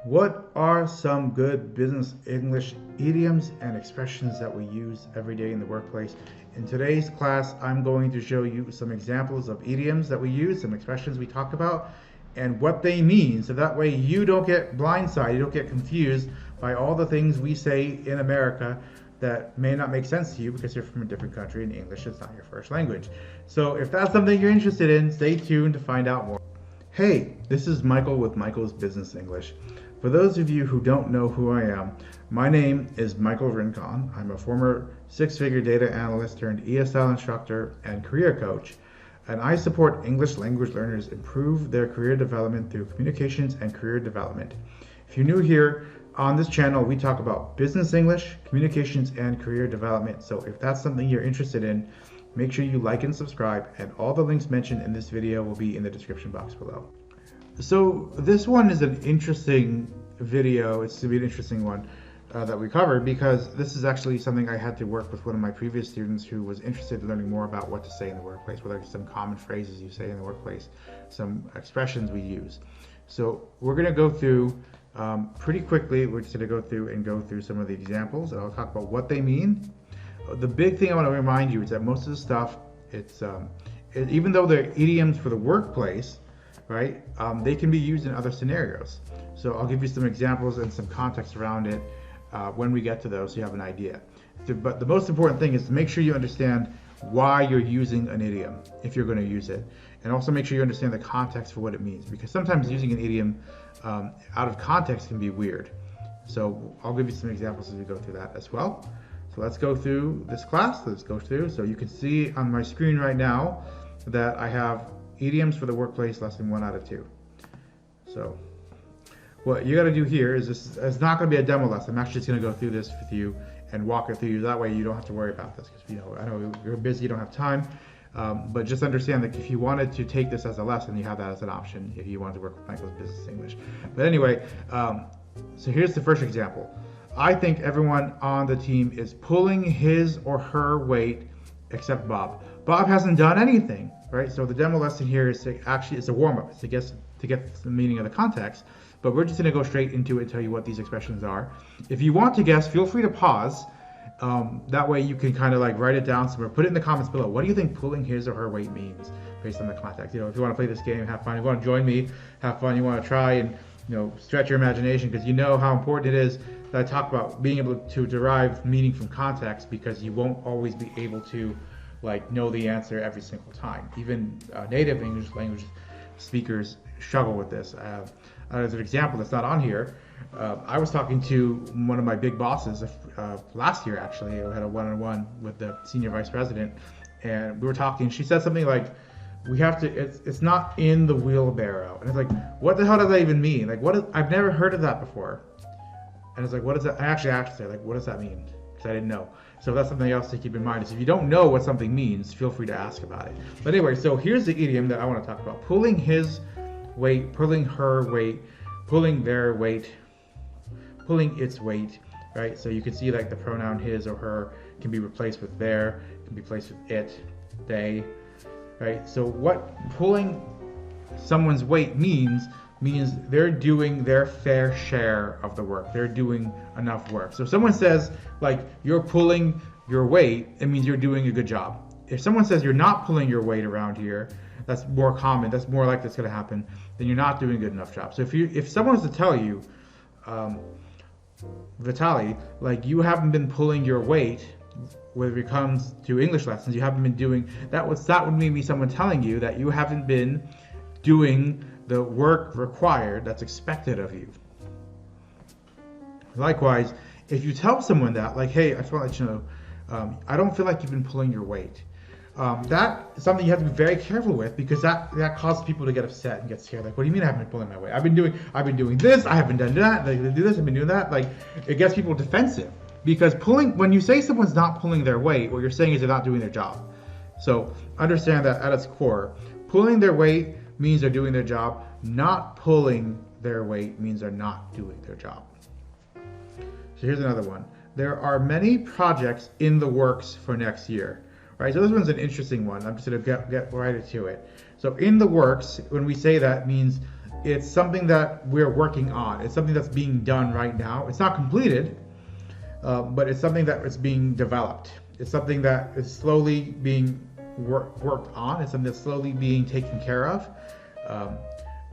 What are some good business English idioms and expressions that we use every day in the workplace? In today's class, I'm going to show you some examples of idioms that we use, some expressions we talk about, and what they mean. So that way you don't get blindsided, you don't get confused by all the things we say in America that may not make sense to you because you're from a different country and English is not your first language. So if that's something you're interested in, stay tuned to find out more. Hey, this is Michael with Michael's Business English. For those of you who don't know who I am, my name is Michael Rincon. I'm a former six-figure data analyst turned ESL instructor and career coach, and I support English language learners improve their career development through communications and career development. If you're new here, on this channel we talk about business English, communications, and career development. So if that's something you're interested in, make sure you like and subscribe, and all the links mentioned in this video will be in the description box below. So this one is an interesting video. It's to be an interesting one that we covered because this is actually something I had to work with one of my previous students who was interested in learning more about what to say in the workplace, what are some common phrases you say in the workplace, some expressions we use. So we're going to go through pretty quickly. We're just going to go through some of the examples, and I'll talk about what they mean. The big thing I want to remind you is that most of the stuff, even though they're idioms for the workplace, right? They can be used in other scenarios. So I'll give you some examples and some context around it when we get to those so you have an idea. But the most important thing is to make sure you understand why you're using an idiom if you're going to use it. And also make sure you understand the context for what it means, because sometimes using an idiom out of context can be weird. So I'll give you some examples as we go through that as well. So let's go through this class. Let's go through. So you can see on my screen right now that I have idioms for the workplace, lesson 1 out of 2. So what you got to do here is it's not going to be a demo lesson. I'm actually just going to go through this with you and walk it through you. That way you don't have to worry about this, because I know you're busy, you don't have time. But just understand that if you wanted to take this as a lesson, you have that as an option if you wanted to work with Michael's Business English. But anyway, so here's the first example. I think everyone on the team is pulling his or her weight except Bob. Bob hasn't done anything, right? So the demo lesson here is it's a warm-up. It's to get the meaning of the context. But we're just going to go straight into it and tell you what these expressions are. If you want to guess, feel free to pause. That way you can kind of like write it down somewhere. Put it in the comments below. What do you think pulling his or her weight means based on the context? If you want to play this game, have fun. If you want to join me, have fun. You want to try and stretch your imagination, because you know how important it is that I talk about being able to derive meaning from context, because you won't always be able to know the answer every single time. Even native English language speakers struggle with this. As an example that's not on here, I was talking to one of my big bosses last year, actually. I had a one-on-one with the senior vice president, and we were talking. She said something like, it's not in the wheelbarrow. And it's like, what the hell does that even mean? I've never heard of that before. And it's like, what is that? I actually asked her, what does that mean? Because I didn't know. So that's something else to keep in mind. Is if you don't know what something means, feel free to ask about it. But anyway, so here's the idiom that I want to talk about. Pulling his weight, pulling her weight, pulling their weight, pulling its weight, right? So you can see the pronoun his or her can be replaced with their, can be replaced with it, they, right? So what pulling someone's weight means they're doing their fair share of the work. They're doing enough work. So if someone says you're pulling your weight, it means you're doing a good job. If someone says you're not pulling your weight around here, that's more common, that's more likely that's going to happen, then you're not doing a good enough job. So if someone was to tell you, Vitaly, you haven't been pulling your weight when it comes to English lessons, you haven't been doing, that would mean someone telling you that you haven't been doing the work required that's expected of you. Likewise, if you tell someone that, hey, I just want to let you know, I don't feel like you've been pulling your weight. That is something you have to be very careful with, because that causes people to get upset and get scared. What do you mean I haven't been pulling my weight? I've been doing this, I haven't done that, they do this, I've been doing that. It gets people defensive, because when you say someone's not pulling their weight, what you're saying is they're not doing their job. So understand that at its core, pulling their weight means they're doing their job. Not pulling their weight means they're not doing their job. So here's another one. There are many projects in the works for next year. Right, so this one's an interesting one. I'm just going to get right into it. So in the works, when we say that, means it's something that we're working on. It's something that's being done right now. It's not completed, but it's something that is being developed. It's something that is slowly being worked on. It's something that's slowly being taken care of,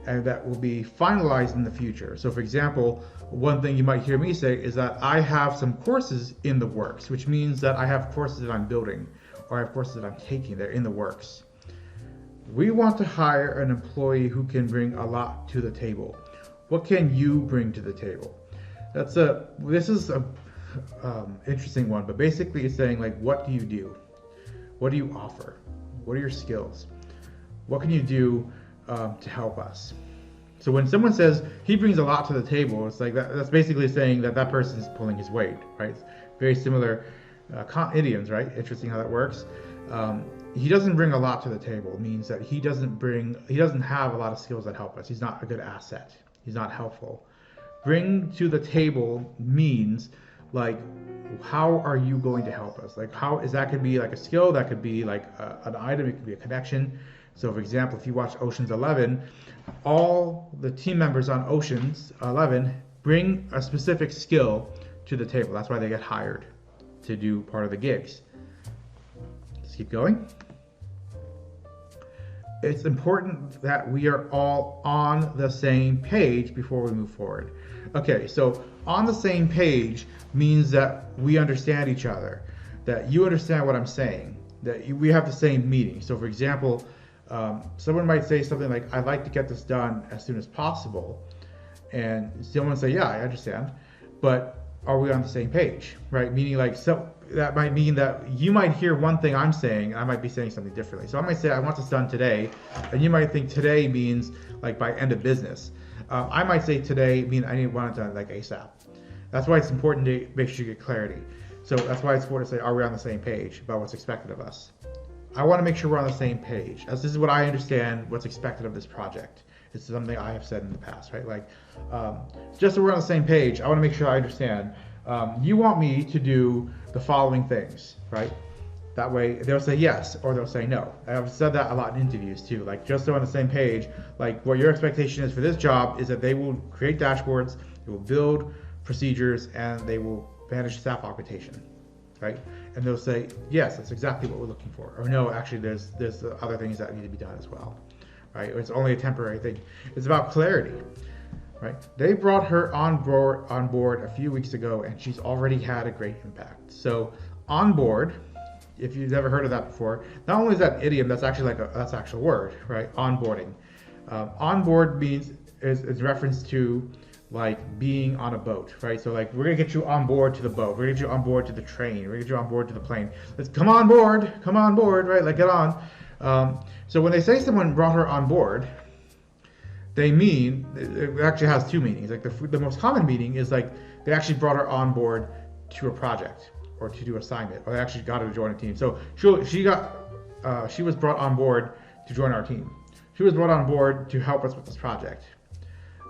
and that will be finalized in the future. So for example, one thing you might hear me say is that I have some courses in the works, which means that I have courses that I'm building, or I have courses that I'm taking. They're in the works. We want to hire an employee who can bring a lot to the table. What can you bring to the table? This is a interesting one, but basically it's saying, like, what do you do? What do you offer? What are your skills? What can you do to help us? So when someone says he brings a lot to the table, it's like that's basically saying that that person is pulling his weight, right? It's very similar idioms, right? Interesting how that works. He doesn't bring a lot to the table means that he doesn't have a lot of skills that help us. He's not a good asset. He's not helpful. Bring to the table means, like, how are you going to help us? Like, how is that? Could be like a skill, that could be like an item, it could be a connection. So for example, if you watch Ocean's 11, all the team members on Ocean's 11 bring a specific skill to the table. That's why they get hired to do part of the gigs. Let's keep going. It's important that we are all on the same page before we move forward. Okay, so on the same page means that we understand each other, that you understand what I'm saying, that we have the same meaning. So for example, someone might say something like, I'd like to get this done as soon as possible. And someone say, yeah, I understand, but are we on the same page, right? Meaning, like, so that might mean that you might hear one thing I'm saying, and I might be saying something differently. So I might say, I want this done today, and you might think today means like by end of business. I might say today mean I want it done like ASAP. That's why it's important to make sure you get clarity. So that's why it's important to say, are we on the same page about what's expected of us? I want to make sure we're on the same page, as this is what I understand what's expected of this project. It's something I have said in the past, right? Like, just so we're on the same page, I want to make sure I understand. You want me to do the following things, right? That way they'll say yes or they'll say no. I've said that a lot in interviews too. Like, just so on the same page, like what your expectation is for this job is that they will create dashboards, they will build procedures, and they will manage staff augmentation, right? And they'll say, yes, that's exactly what we're looking for. Or no, actually there's other things that need to be done as well, right? Or it's only a temporary thing. It's about clarity, right? They brought her on board a few weeks ago, and she's already had a great impact. So on board, if you've never heard of that before, not only is that idiom, that's actually that's actual word, right? Onboarding. On board is reference to like being on a boat, right? So like, we're gonna get you on board to the boat, we're gonna get you on board to the train, we're gonna get you on board to the plane. Let's come on board, right? Like, get on. So when they say someone brought her on board, they mean, it actually has two meanings. Like the most common meaning is like they actually brought her on board to a project or to do assignment, or they actually got her to join a team. So she was brought on board to join our team. She was brought on board to help us with this project.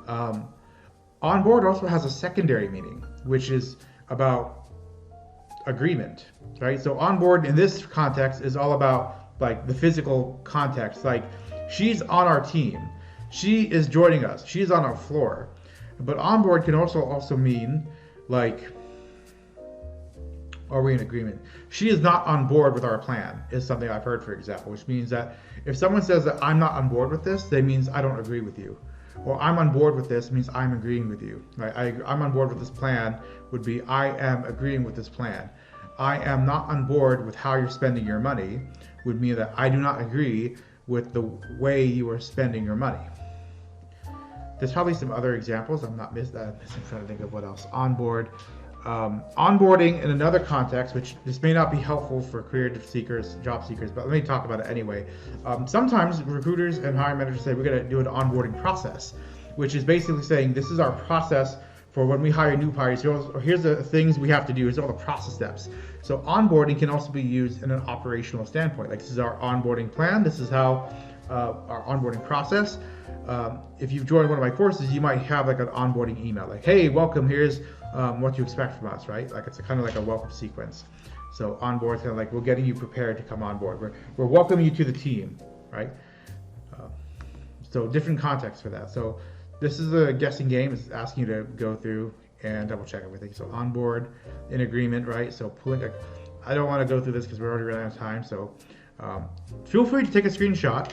On board also has a secondary meaning, which is about agreement, right? So on board in this context is all about like the physical context. Like, she's on our team, she is joining us, she's on our floor. But on board can also mean like, are we in agreement? She is not on board with our plan is something I've heard, for example, which means that if someone says that I'm not on board with this, that means I don't agree with you. Or I'm on board with this means I'm agreeing with you, right? I'm on board with this plan would be I am agreeing with this plan. I am not on board with how you're spending your money would mean that I do not agree with the way you are spending your money. There's probably some other examples. I'm trying to think of what else. On board. Onboarding in another context, which this may not be helpful for career seekers, job seekers, but let me talk about it anyway. Sometimes recruiters and hiring managers say we're going to do an onboarding process, which is basically saying this is our process for when we hire new hires. Here's the things we have to do. Here's all the process steps. So onboarding can also be used in an operational standpoint. Like, this is our onboarding plan. This is how our onboarding process. If you've joined one of my courses, you might have like an onboarding email, like, hey, welcome, here's what you expect from us, right? Like, it's kind of like a welcome sequence. So on board, kind of like, we're getting you prepared to come on board. We're welcoming you to the team, right? So different context for that. So this is a guessing game. It's asking you to go through and double check everything. So on board, in agreement, right? So pulling, I don't want to go through this because we're already running out of time. So feel free to take a screenshot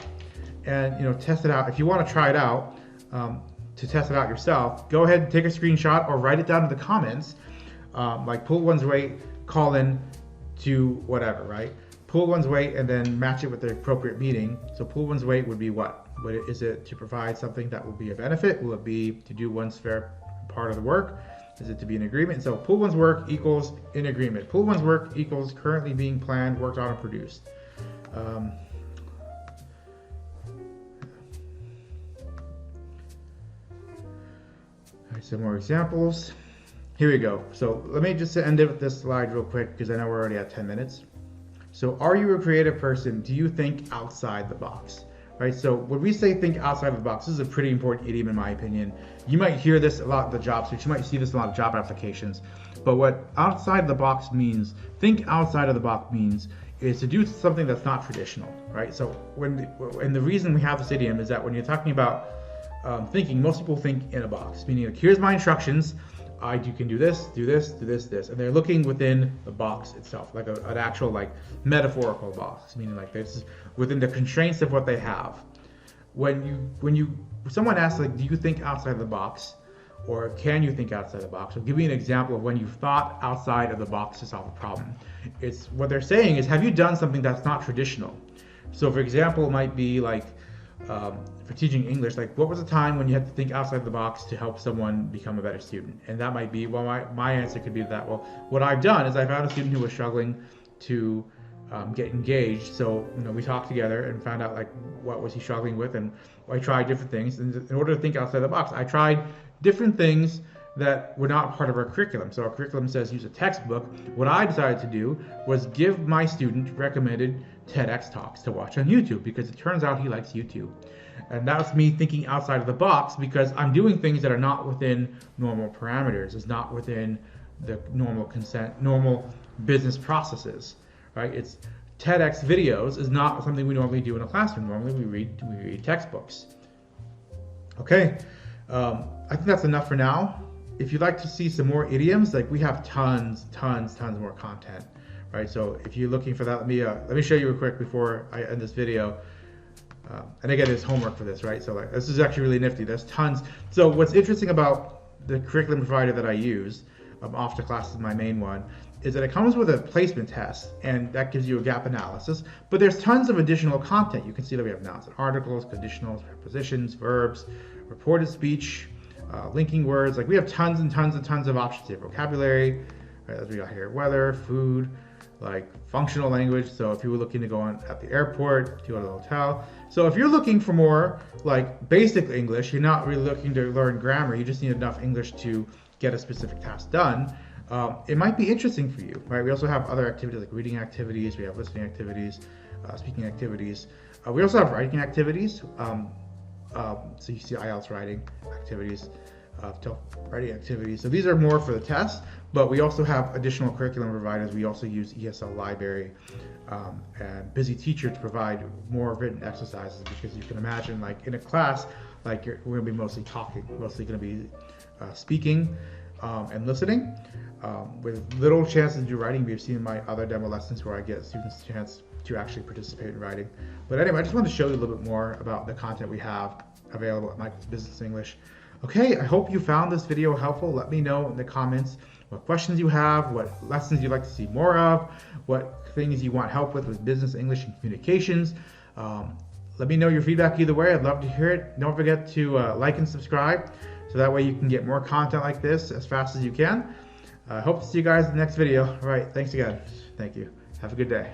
and test it out. If you want to try it out, to test it out yourself, go ahead and take a screenshot or write it down in the comments. Like pull one's weight, call in to whatever, right? Pull one's weight and then match it with the appropriate meaning. So pull one's weight would be what? Is it to provide something that will be a benefit? Will it be to do one's fair part of the work? Is it to be in agreement? So pull one's work equals in agreement. Pull one's work equals currently being planned, worked on, and produced. All right, some more examples. Here we go. So let me just end it with this slide real quick because I know we're already at 10 minutes. So are you a creative person? Do you think outside the box? Right, so when we say think outside the box, this is a pretty important idiom in my opinion. You might hear this a lot in the job search, you might see this in a lot of job applications, but what outside the box means, think outside of the box means, is to do something that's not traditional, right? So and the reason we have this idiom is that when you're talking about thinking, most people think in a box, meaning like, here's my instructions, you can do this, do this, do this, this, and they're looking within the box itself, like an actual like metaphorical box, meaning like this is within the constraints of what they have. When someone asks like, do you think outside the box, or can you think outside the box? I'll give you an example of when you've thought outside of the box to solve a problem. It's what they're saying is, have you done something that's not traditional? So for example, it might be like, for teaching English, like what was the time when you had to think outside the box to help someone become a better student? And that might be, well, my answer could be that, well, what I've done is I found a student who was struggling to get engaged. So we talked together and found out like what was he struggling with, and I tried different things. And in order to think outside the box, I tried different things that were not part of our curriculum. So our curriculum says use a textbook. What I decided to do was give my student recommended TEDx talks to watch on YouTube, because it turns out he likes YouTube. And that was me thinking outside of the box, because I'm doing things that are not within normal parameters. It's not within the normal business processes, right? It's TEDx videos is not something we normally do in a classroom. Normally we read textbooks. Okay, I think that's enough for now. If you'd like to see some more idioms, like we have tons more content, right? So if you're looking for that, let me show you real quick before I end this video. And again, there's homework for this, right? So like, this is actually really nifty. There's tons. So what's interesting about the curriculum provider that I use, Off2Class is my main one, is that it comes with a placement test, and that gives you a gap analysis. But there's tons of additional content. You can see that we have nouns and articles, conditionals, prepositions, verbs, reported speech, linking words. Like we have tons and tons of options here. Vocabulary, right, as we got here, weather, food, like functional language. So if you were looking to go on at the airport, to go to the hotel. So if you're looking for more like basic English, you're not really looking to learn grammar, you just need enough English to get a specific task done, it might be interesting for you, right? We also have other activities like reading activities, we have listening activities, speaking activities. We also have writing activities. So you see IELTS writing activities, writing activities. So these are more for the test, but we also have additional curriculum providers. We also use ESL Library and Busy Teacher to provide more written exercises, because you can imagine like in a class, like we're going to be mostly talking, mostly going to be speaking and listening, with little chances to do writing. We've seen in my other demo lessons where I get students a chance to actually participate in writing. But anyway, I just wanted to show you a little bit more about the content we have available at Michael's Business English. Okay, I hope you found this video helpful. Let me know in the comments what questions you have, what lessons you'd like to see more of, what things you want help with business English and communications. Let me know your feedback either way. I'd love to hear it. Don't forget to like and subscribe, so that way you can get more content like this as fast as you can. I hope to see you guys in the next video. All right, thanks again. Thank you. Have a good day.